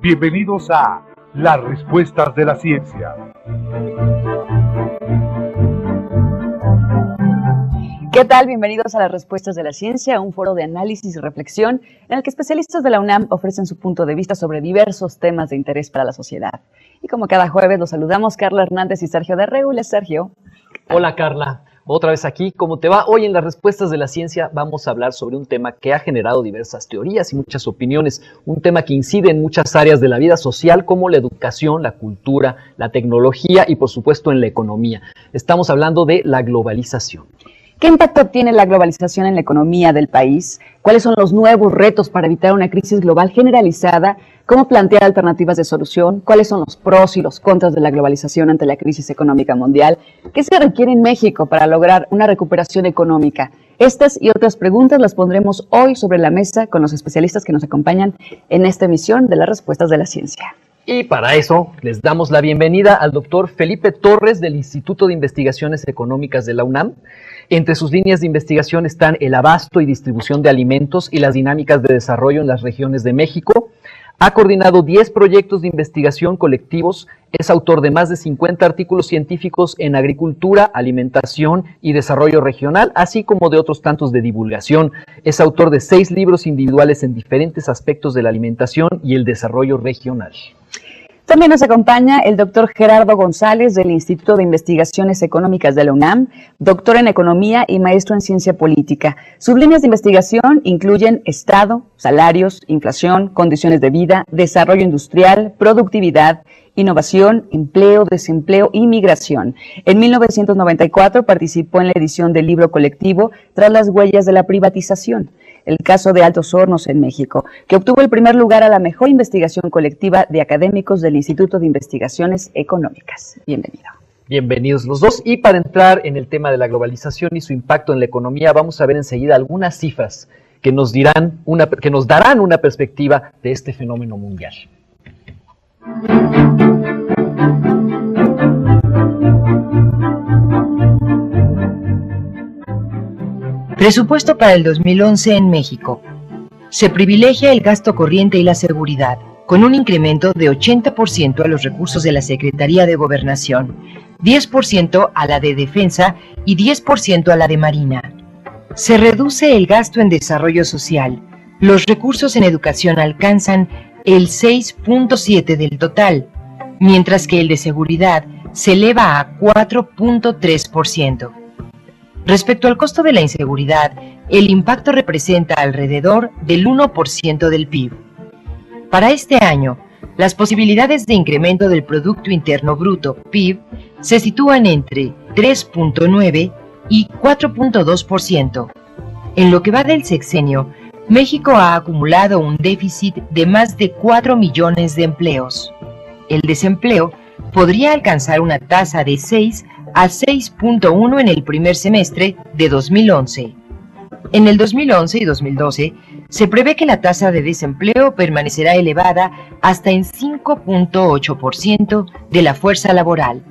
Bienvenidos a Las Respuestas de la Ciencia. ¿Qué tal? Bienvenidos a Las Respuestas de la Ciencia, un foro de análisis y reflexión en el que especialistas de la UNAM ofrecen su punto de vista sobre diversos temas de interés para la sociedad. Y como cada jueves los saludamos Carla Hernández y Sergio de Regules. Sergio. Hola Carla, otra vez aquí. ¿Cómo te va? Hoy en Las Respuestas de la Ciencia vamos a hablar sobre un tema que ha generado diversas teorías y muchas opiniones, un tema que incide en muchas áreas de la vida social como la educación, la cultura, la tecnología y por supuesto en la economía. Estamos hablando de la globalización. ¿Qué impacto tiene la globalización en la economía del país? ¿Cuáles son los nuevos retos para evitar una crisis global generalizada? ¿Cómo plantear alternativas de solución? ¿Cuáles son los pros y los contras de la globalización ante la crisis económica mundial? ¿Qué se requiere en México para lograr una recuperación económica? Estas y otras preguntas las pondremos hoy sobre la mesa con los especialistas que nos acompañan en esta emisión de Las Respuestas de la Ciencia. Y para eso les damos la bienvenida al doctor Felipe Torres del Instituto de Investigaciones Económicas de la UNAM. Entre sus líneas de investigación están el abasto y distribución de alimentos y las dinámicas de desarrollo en las regiones de México. Ha coordinado 10 proyectos de investigación colectivos, es autor de más de 50 artículos científicos en agricultura, alimentación y desarrollo regional, así como de otros tantos de divulgación. Es autor de 6 libros individuales en diferentes aspectos de la alimentación y el desarrollo regional. También nos acompaña el doctor Gerardo González del Instituto de Investigaciones Económicas de la UNAM, doctor en Economía y maestro en Ciencia Política. Sus líneas de investigación incluyen Estado, salarios, inflación, condiciones de vida, desarrollo industrial, productividad, innovación, empleo, desempleo y migración. En 1994 participó en la edición del libro colectivo Tras las huellas de la privatización, el caso de Altos Hornos en México, que obtuvo el primer lugar a la mejor investigación colectiva de académicos del Instituto de Investigaciones Económicas. Bienvenido. Bienvenidos los dos. Y para entrar en el tema de la globalización y su impacto en la economía, vamos a ver enseguida algunas cifras que nos darán una perspectiva de este fenómeno mundial. Presupuesto para el 2011 en México. Se privilegia el gasto corriente y la seguridad, con un incremento de 80% a los recursos de la Secretaría de Gobernación, 10% a la de Defensa y 10% a la de Marina. Se reduce el gasto en desarrollo social. Los recursos en educación alcanzan el 6.7% del total, mientras que el de seguridad se eleva a 4.3%. Respecto al costo de la inseguridad, el impacto representa alrededor del 1% del PIB. Para este año, las posibilidades de incremento del Producto Interno Bruto, PIB, se sitúan entre 3.9 y 4.2%. En lo que va del sexenio, México ha acumulado un déficit de más de 4 millones de empleos. El desempleo podría alcanzar una tasa de 6 a 6.1 en el primer semestre de 2011. En el 2011 y 2012 se prevé que la tasa de desempleo permanecerá elevada hasta en 5.8% de la fuerza laboral.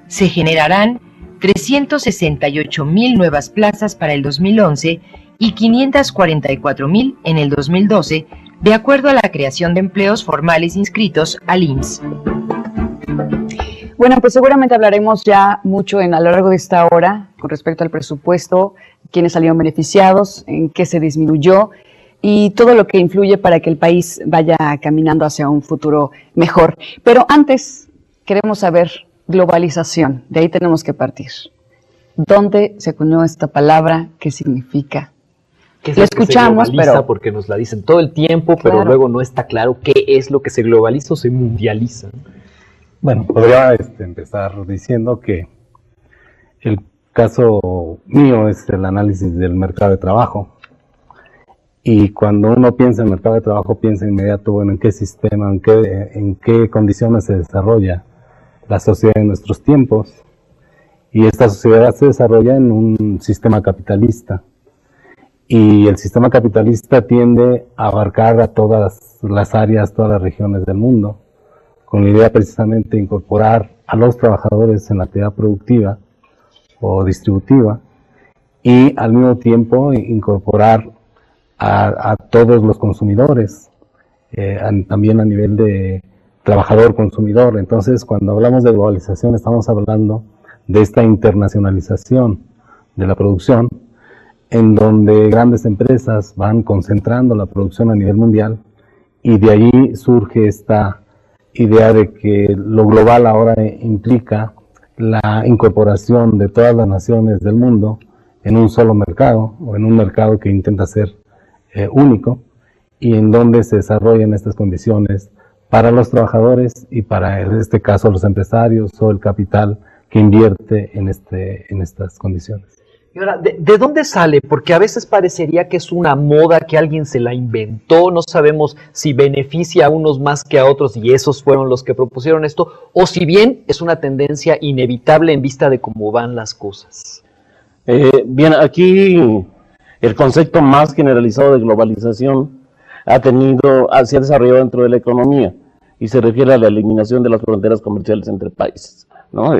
Se generarán 368,000 nuevas plazas para el 2011 y 544,000 en el 2012, de acuerdo a la creación de empleos formales inscritos al IMSS. Bueno, pues seguramente hablaremos ya mucho a lo largo de esta hora con respecto al presupuesto, quiénes salieron beneficiados, en qué se disminuyó y todo lo que influye para que el país vaya caminando hacia un futuro mejor. Pero antes queremos saber globalización, de ahí tenemos que partir. ¿Dónde se acuñó esta palabra? ¿Qué significa? ¿Qué es lo lo que escuchamos, se globaliza? pero Porque nos la dicen todo el tiempo, pero claro, luego no está claro qué es lo que se globaliza o se mundializa. Bueno, podría empezar diciendo que el caso mío es el análisis del mercado de trabajo. Y cuando uno piensa en mercado de trabajo, piensa inmediato, bueno, en qué sistema, en qué condiciones se desarrolla la sociedad en nuestros tiempos. Y esta sociedad se desarrolla en un sistema capitalista. Y el sistema capitalista tiende a abarcar a todas las áreas, todas las regiones del mundo, con la idea precisamente de incorporar a los trabajadores en la actividad productiva o distributiva y al mismo tiempo incorporar a todos los consumidores también a nivel de trabajador-consumidor. Entonces, cuando hablamos de globalización, estamos hablando de esta internacionalización de la producción, en donde grandes empresas van concentrando la producción a nivel mundial, y de allí surge esta idea de que lo global ahora implica la incorporación de todas las naciones del mundo en un solo mercado, o en un mercado que intenta ser único, y en donde se desarrollan estas condiciones para los trabajadores y para, en este caso, los empresarios o el capital que invierte en estas condiciones. Y ahora, ¿de dónde sale? Porque a veces parecería que es una moda, que alguien se la inventó, no sabemos si beneficia a unos más que a otros y esos fueron los que propusieron esto, o si bien es una tendencia inevitable en vista de cómo van las cosas. Bien, aquí el concepto más generalizado de globalización se ha desarrollado dentro de la economía y se refiere a la eliminación de las fronteras comerciales entre países, ¿no?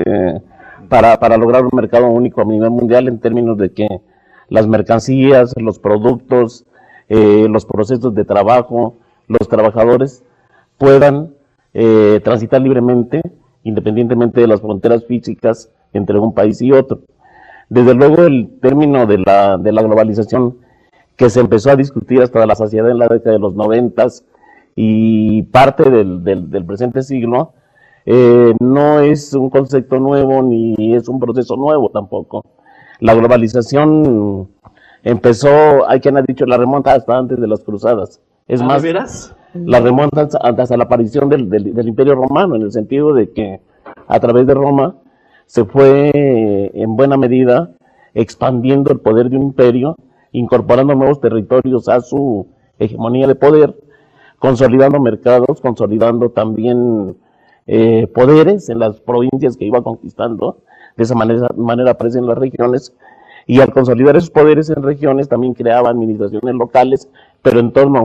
Para lograr un mercado único a nivel mundial, en términos de que las mercancías, los productos, los procesos de trabajo, los trabajadores puedan transitar libremente, independientemente de las fronteras físicas entre un país y otro. Desde luego, el término de la globalización, que se empezó a discutir hasta la saciedad en la década de los 90 y parte del presente siglo, no es un concepto nuevo ni es un proceso nuevo tampoco. La globalización empezó, hay quien ha dicho, la remonta hasta antes de las cruzadas. Es más, ¿Veras? la remonta hasta la aparición del Imperio Romano, en el sentido de que a través de Roma se fue en buena medida expandiendo el poder de un imperio, incorporando nuevos territorios a su hegemonía de poder, consolidando mercados, consolidando también poderes en las provincias que iba conquistando. De esa manera aparecen las regiones, y al consolidar esos poderes en regiones también creaba administraciones locales, pero en torno a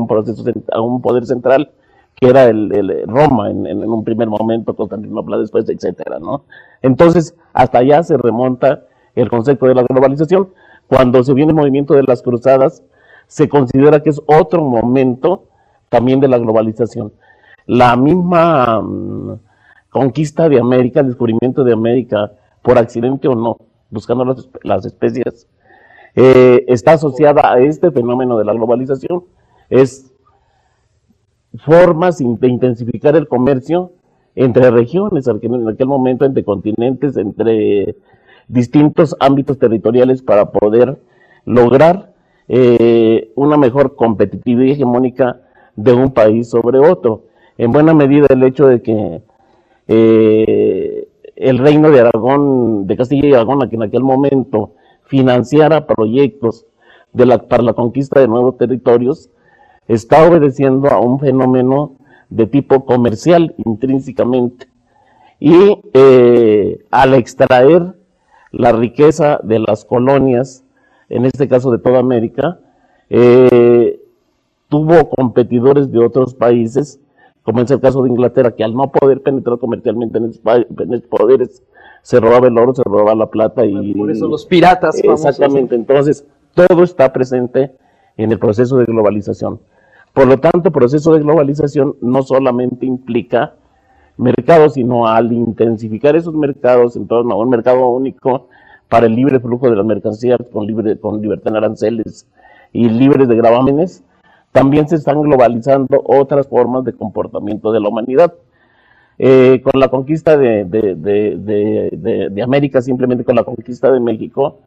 un poder central, que era el Roma en un primer momento, Constantinopla después, etcétera, ¿no? Entonces, hasta allá se remonta el concepto de la globalización. Cuando se viene el movimiento de las cruzadas, se considera que es otro momento también de la globalización. La misma conquista de América, el descubrimiento de América, por accidente o no, buscando las especies, está asociada a este fenómeno de la globalización. Es formas de intensificar el comercio entre regiones, en aquel momento entre continentes, entre distintos ámbitos territoriales, para poder lograr una mejor competitividad hegemónica de un país sobre otro. En buena medida el hecho de que el reino de Aragón, de Castilla y Aragón, que en aquel momento financiara proyectos para la conquista de nuevos territorios, está obedeciendo a un fenómeno de tipo comercial intrínsecamente. Y al extraer la riqueza de las colonias, en este caso de toda América, tuvo competidores de otros países, como es el caso de Inglaterra, que al no poder penetrar comercialmente en esos poderes, se robaba el oro, se robaba la plata. Y por eso los piratas famosos. Exactamente. Entonces, todo está presente en el proceso de globalización. Por lo tanto, el proceso de globalización no solamente implica mercados, sino al intensificar esos mercados en torno a un mercado único para el libre flujo de las mercancías, con libertad en aranceles y libres de gravámenes, también se están globalizando otras formas de comportamiento de la humanidad. Con la conquista de América, simplemente con la conquista de México,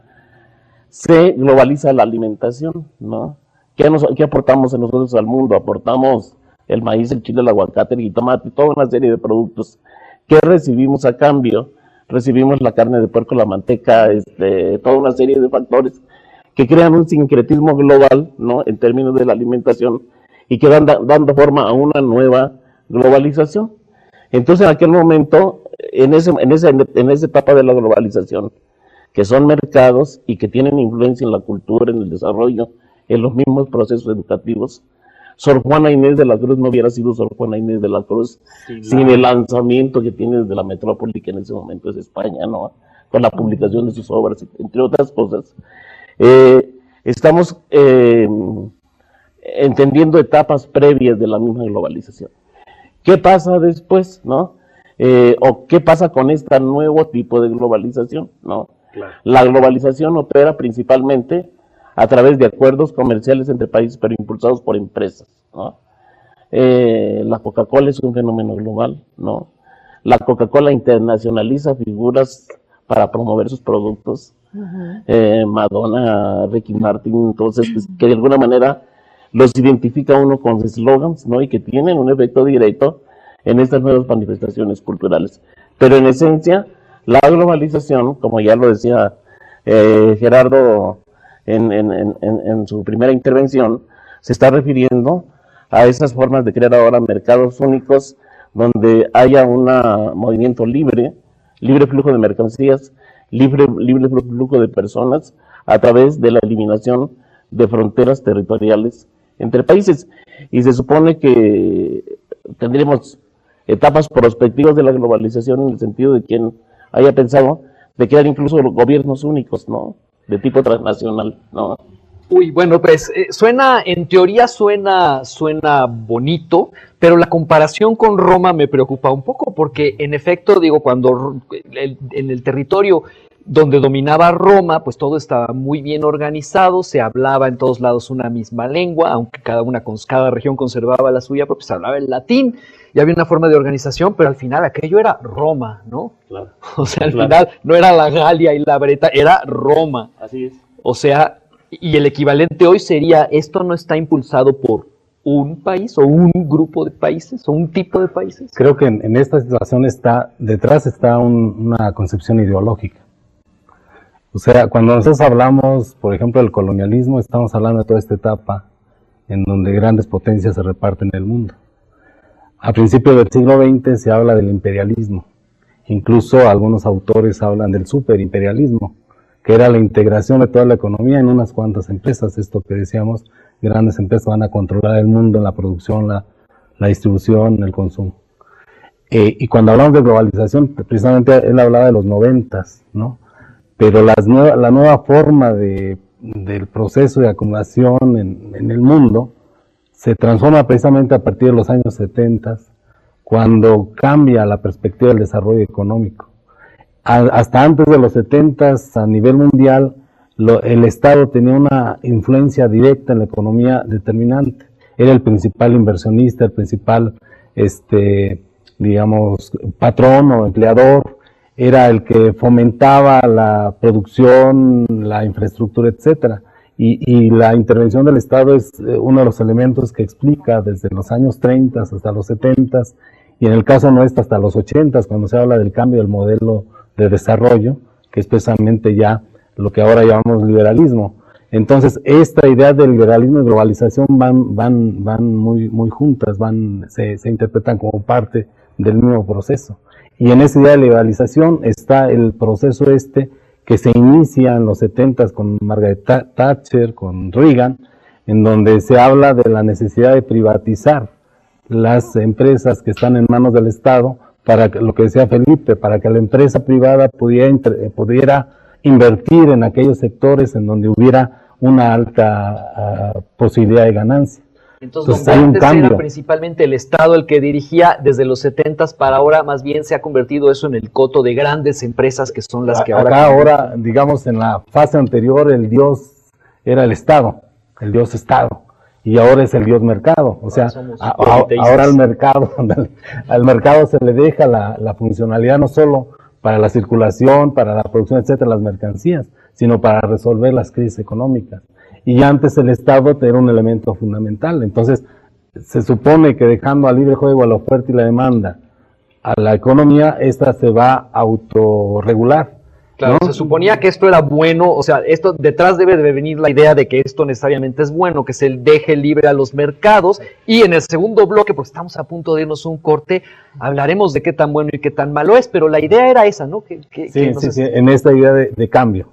se globaliza la alimentación, ¿no? ¿Qué aportamos nosotros al mundo? Aportamos el maíz, el chile, el aguacate, el jitomate, toda una serie de productos. ¿Qué recibimos a cambio? Recibimos la carne de puerco, la manteca, toda una serie de factores que crean un sincretismo global, ¿no?, en términos de la alimentación, y que van dando forma a una nueva globalización. Entonces, en aquel momento, en esa etapa de la globalización, que son mercados y que tienen influencia en la cultura, en el desarrollo, en los mismos procesos educativos, Sor Juana Inés de la Cruz no hubiera sido Sor Juana Inés de la Cruz sin el lanzamiento que tiene desde la metrópoli, que en ese momento es España, ¿no?, con la publicación de sus obras, entre otras cosas. Estamos entendiendo etapas previas de la misma globalización. ¿Qué pasa después, no? ¿O qué pasa con este nuevo tipo de globalización, no? Claro. La globalización opera principalmente a través de acuerdos comerciales entre países, pero impulsados por empresas, ¿no? La Coca-Cola es un fenómeno global, ¿no? La Coca-Cola internacionaliza figuras para promover sus productos. Madonna, Ricky Martin, entonces, pues, que de alguna manera los identifica uno con slogans, ¿no? Y que tienen un efecto directo en estas nuevas manifestaciones culturales. Pero en esencia, la globalización, como ya lo decía Gerardo en su primera intervención, se está refiriendo a esas formas de crear ahora mercados únicos donde haya un movimiento libre flujo de mercancías, libre flujo de personas a través de la eliminación de fronteras territoriales entre países. Y se supone que tendremos etapas prospectivas de la globalización en el sentido de quien haya pensado de crear incluso gobiernos únicos, ¿no? De tipo transnacional, ¿no? Uy, bueno, pues en teoría suena bonito, pero la comparación con Roma me preocupa un poco, porque en efecto, digo, cuando en el territorio donde dominaba Roma, pues todo estaba muy bien organizado, se hablaba en todos lados una misma lengua, aunque cada región conservaba la suya, porque se hablaba el latín, y había una forma de organización, pero al final aquello era Roma, ¿no? Claro. O sea, al final no era la Galia y la Breta, era Roma. Así es. O sea, y el equivalente hoy sería, esto no está impulsado por un país o un grupo de países o un tipo de países. Creo que en esta situación detrás está una concepción ideológica. O sea, cuando nosotros hablamos, por ejemplo, del colonialismo, estamos hablando de toda esta etapa en donde grandes potencias se reparten el mundo. A principios del siglo XX se habla del imperialismo. Incluso algunos autores hablan del superimperialismo, que era la integración de toda la economía en unas cuantas empresas. Esto que decíamos, grandes empresas van a controlar el mundo en la producción, la distribución, el consumo. Y cuando hablamos de globalización, precisamente él hablaba de los 90s, ¿no? Pero la nueva forma del proceso de acumulación en el mundo se transforma precisamente a partir de los años 70, cuando cambia la perspectiva del desarrollo económico. Hasta antes de los 70, a nivel mundial, el Estado tenía una influencia directa en la economía determinante. Era el principal inversionista, el principal, digamos, patrón o empleador. Era el que fomentaba la producción, la infraestructura, etcétera. Y la intervención del Estado es uno de los elementos que explica desde los años 30 hasta los 70, y en el caso nuestro hasta los 80, cuando se habla del cambio del modelo de desarrollo, que es precisamente ya lo que ahora llamamos liberalismo. Entonces, esta idea de liberalismo y globalización van muy juntas, se interpretan como parte del mismo proceso. Y en esa idea de liberalización está el proceso que se inicia en los 70 con Margaret Thatcher, con Reagan, en donde se habla de la necesidad de privatizar las empresas que están en manos del Estado, para lo que decía Felipe, para que la empresa privada pudiera invertir en aquellos sectores en donde hubiera una alta posibilidad de ganancia. Entonces donde antes era principalmente el Estado el que dirigía desde los 70 para ahora, más bien se ha convertido eso en el coto de grandes empresas que son las que ahora, digamos, en la fase anterior el Dios era el Estado, el Dios Estado, y ahora es el Dios mercado. O sea, ahora al mercado se le deja la funcionalidad no solo para la circulación, para la producción, etcétera, las mercancías, sino para resolver las crisis económicas. Y antes el Estado era un elemento fundamental. Entonces, se supone que dejando a libre juego a la oferta y la demanda a la economía, esta se va a autorregular. Claro, ¿no? Se suponía que esto era bueno, o sea, esto detrás debe de venir la idea de que esto necesariamente es bueno, que se deje libre a los mercados, y en el segundo bloque, porque estamos a punto de irnos un corte, hablaremos de qué tan bueno y qué tan malo es, pero la idea era esa, ¿no? Sí, en esta idea de cambio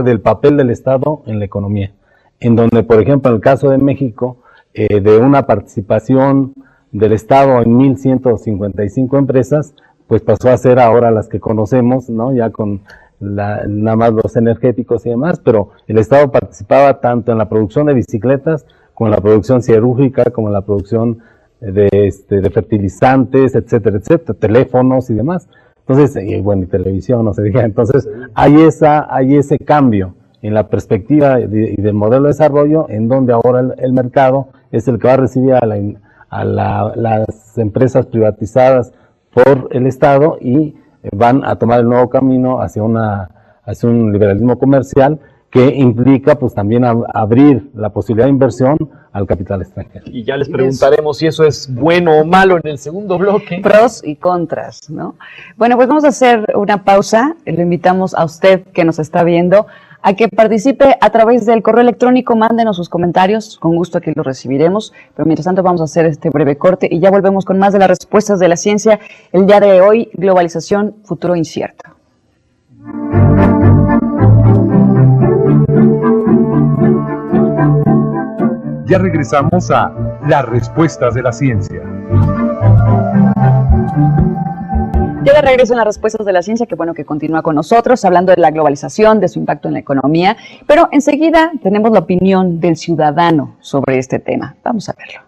del papel del Estado en la economía, en donde, por ejemplo, en el caso de México, de una participación del Estado en 1.155 empresas, pues pasó a ser ahora las que conocemos, ¿no? Ya con nada más los energéticos y demás, pero el Estado participaba tanto en la producción de bicicletas como en la producción siderúrgica, como en la producción de fertilizantes, etcétera, etcétera, teléfonos y demás. Entonces, y bueno, y televisión, no se diga. Entonces, hay ese cambio en la perspectiva y del modelo de desarrollo, en donde ahora el mercado es el que va a recibir a las empresas privatizadas por el Estado y van a tomar el nuevo camino hacia un liberalismo comercial que implica pues también abrir la posibilidad de inversión al capital extranjero. Y ya les preguntaremos si eso es bueno o malo en el segundo bloque. Pros y contras, ¿no? Bueno, pues vamos a hacer una pausa. Lo invitamos a usted que nos está viendo a que participe a través del correo electrónico, mándenos sus comentarios, con gusto aquí los recibiremos, pero mientras tanto vamos a hacer este breve corte y ya volvemos con más de las respuestas de la ciencia. El día de hoy, globalización, futuro incierto. Ya regresamos a las respuestas de la ciencia. Ya de regreso en las respuestas de la ciencia, que bueno que continúa con nosotros, hablando de la globalización, de su impacto en la economía, pero enseguida tenemos la opinión del ciudadano sobre este tema. Vamos a verlo.